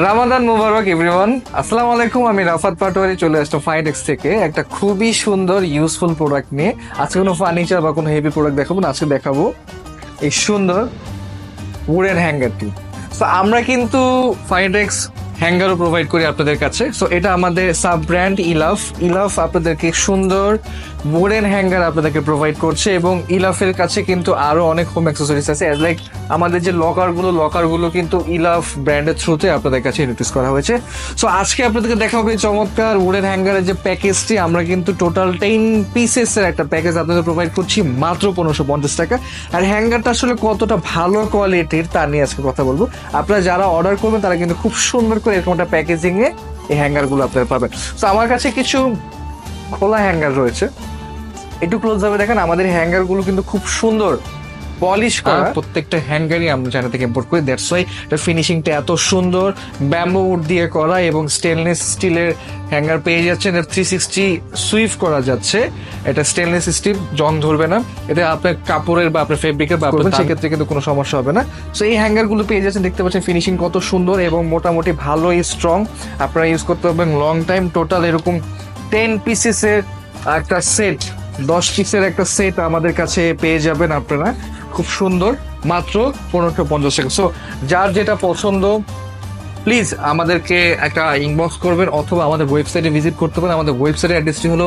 রামাদান মুবারক everyone, আসসালামু আলাইকুম। আমি রাফাত পাটোয়ারি চলে আসলাম ফাইনটেক্স থেকে একটা খুবই সুন্দর ইউজফুল প্রোডাক্ট নিয়ে। আজকে কোনো ফার্নিচার বা কোনো হেভি প্রোডাক্ট দেখাবো না, আজকে দেখাবো এই সুন্দর উডেন হ্যাঙ্গারটি। তো আমরা কিন্তু ফাইনটেক্স হ্যাঙ্গারও প্রোভাইড করি আপনাদের কাছে। সো এটা আমাদের সাব ব্র্যান্ড ইলাফ আপনাদেরকে সুন্দর উডেন হ্যাঙ্গার আপনাদেরকে প্রোভাইড করছে, এবং ইলাফের কাছে কিন্তু আরো অনেক হোম অ্যাক্সেসরিজ আছে। অ্যাজ লাইক আমাদের যে লকারগুলো কিন্তু ইলাফ ব্র্যান্ডের থ্রুতে আপনাদের কাছে ইন্ট্রোডিউস করা হয়েছে। সো আজকে আপনাদেরকে দেখাবো এই চমৎকার উডেন হ্যাঙ্গারের যে প্যাকেজটি। আমরা কিন্তু টোটাল 10 পিসেসের একটা প্যাকেজ আপনাদের প্রোভাইড করছি মাত্র 1550 টাকা। আর হ্যাঙ্গারটা আসলে কতটা ভালো কোয়ালিটির তা নিয়ে আজকে কথা বলবো। আপনারা যারা অর্ডার করবেন তারা কিন্তু খুব সুন্দর করে এরকম একটা প্যাকেজিং এ এই হ্যাঙ্গার গুলো আপনারা পাবেন। তো আমার কাছে কিছু খোলা হ্যাঙ্গার রয়েছে, একটু ক্লোজ ভাবে দেখেন। আমাদের হ্যাঙ্গার গুলো কিন্তু খুব সুন্দর পলিশ করা, প্রত্যেকটা হ্যাঙ্গারই আমরা চায়না থেকে ইম্পোর্ট করি। দ্যাটস ওয়াই এটার ফিনিশিংটা এত সুন্দর, ব্যাম্বো উড দিয়ে করা, এবং স্টেনলেস স্টিলের হ্যাঙ্গার পেয়ে যাচ্ছেন। 360 সুইফট করা যাচ্ছে। এটা স্টেনলেস স্টিল, জং ধরবে না। এটা আপনার কাপড়ের বা আপনার ফেব্রিকের বা আপনার সেক্ষেত্রে কিন্তু কোনো সমস্যা হবে না। সো এই হ্যাঙ্গার গুলো পেয়ে যাচ্ছেন, দেখতে পাচ্ছেন ফিনিশিং কত সুন্দর এবং মোটামুটি ভালোই স্ট্রং। আপনারা ইউজ করতে পারবেন লং টাইম। টোটাল এরকম 10 পিসেসের একটা সেট, 10 পিসের একটা সেট আমাদের কাছে পেয়ে যাবেন আপনারা খুব সুন্দর মাত্র 1550 টাকা। সো যার যেটা পছন্দ প্লিজ আমাদেরকে একটা ইনবক্স করবেন, অথবা আমাদের ওয়েবসাইটে ভিজিট করতে পারেন। আমাদের ওয়েবসাইটের অ্যাড্রেসটি হলো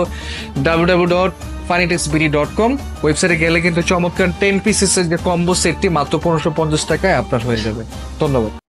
www.fanitexbd.com। ওয়েবসাইটে গেলে কিন্তু চমৎকার 10 পিসেসের যে কম্বো সেটটি মাত্র 1550 টাকায় আপনার হয়ে যাবে। ধন্যবাদ।